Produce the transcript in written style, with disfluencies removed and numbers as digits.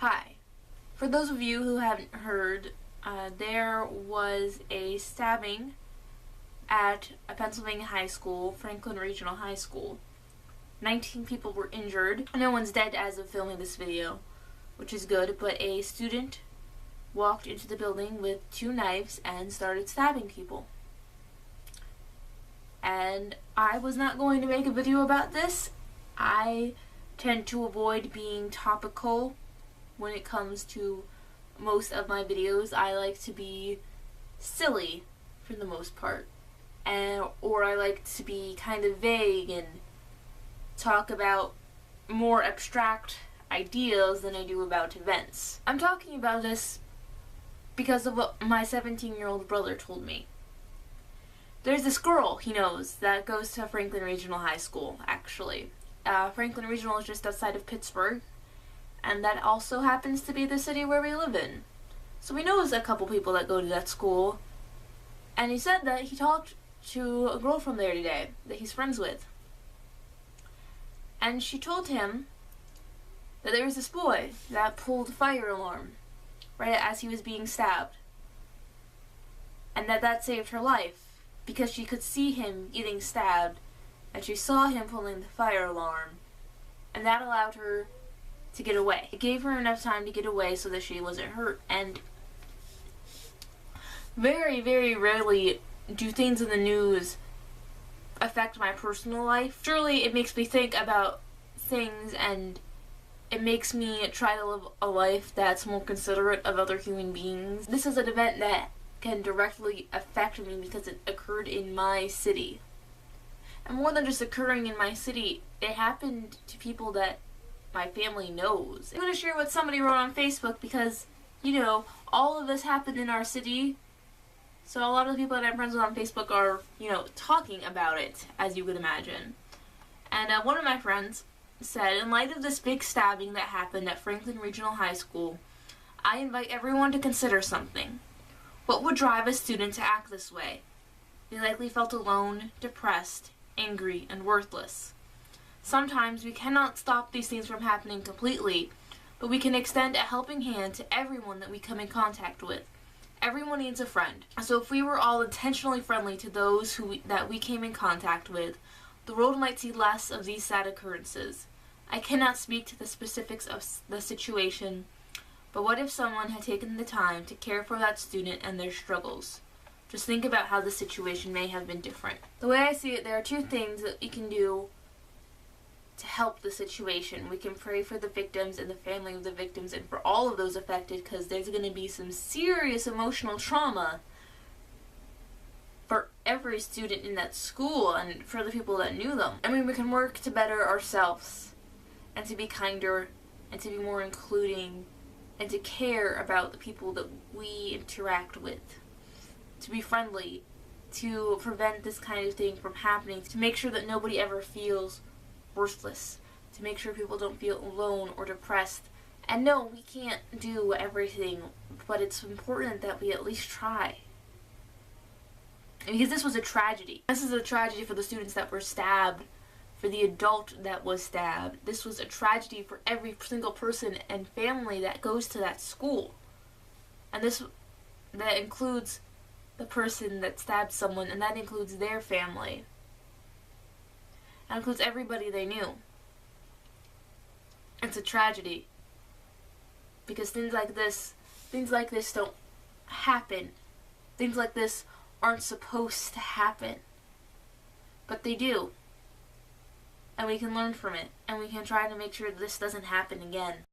Hi. For those of you who haven't heard, there was a stabbing at a Pennsylvania high school, Franklin Regional High School. 19 people were injured. No one's dead as of filming this video, which is good, but a student walked into the building with 2 knives and started stabbing people. And I was not going to make a video about this. I tend to avoid being topical when it comes to most of my videos. I like to be silly for the most part, or I like to be kind of vague and talk about more abstract ideas than I do about events. I'm talking about this because of what my 17-year-old brother told me. There's this girl he knows that goes to Franklin Regional High School, actually. Franklin Regional is just outside of Pittsburgh, and that also happens to be the city where we live in. So he knows a couple people that go to that school, and he said that he talked to a girl from there today that he's friends with. And she told him that there was this boy that pulled the fire alarm right as he was being stabbed, and that saved her life because she could see him getting stabbed and she saw him pulling the fire alarm, and that allowed her to get away. It gave her enough time to get away so that she wasn't hurt. And very, very rarely do things in the news affect my personal life. Surely it makes me think about things, and it makes me try to live a life that's more considerate of other human beings. This is an event that can directly affect me because it occurred in my city. And more than just occurring in my city, it happened to people that my family knows. I'm going to share what somebody wrote on Facebook because, you know, all of this happened in our city. So a lot of the people that I'm friends with on Facebook are, you know, talking about it, as you could imagine. And one of my friends said, in light of this big stabbing that happened at Franklin Regional High School, I invite everyone to consider something. What would drive a student to act this way? They likely felt alone, depressed, angry, and worthless. Sometimes we cannot stop these things from happening completely, but we can extend a helping hand to everyone that we come in contact with. Everyone needs a friend. So if we were all intentionally friendly to those that we came in contact with, the world might see less of these sad occurrences. I cannot speak to the specifics of the situation, but what if someone had taken the time to care for that student and their struggles? Just think about how the situation may have been different. The way I see it, there are 2 things that we can do to help the situation. We can pray for the victims and the family of the victims and for all of those affected, because there's going to be some serious emotional trauma for every student in that school and for the people that knew them. I mean, we can work to better ourselves and to be kinder and to be more including and to care about the people that we interact with, to be friendly, to prevent this kind of thing from happening, to make sure that nobody ever feels worthless, to make sure people don't feel alone or depressed. And no, we can't do everything, but it's important that we at least try. Because this was a tragedy. This is a tragedy for the students that were stabbed, for the adult that was stabbed. This was a tragedy for every single person and family that goes to that school. And that includes the person that stabbed someone, and that includes their family. That includes everybody they knew. It's a tragedy. Because things like this don't happen. Things like this aren't supposed to happen. But they do. And we can learn from it. And we can try to make sure this doesn't happen again.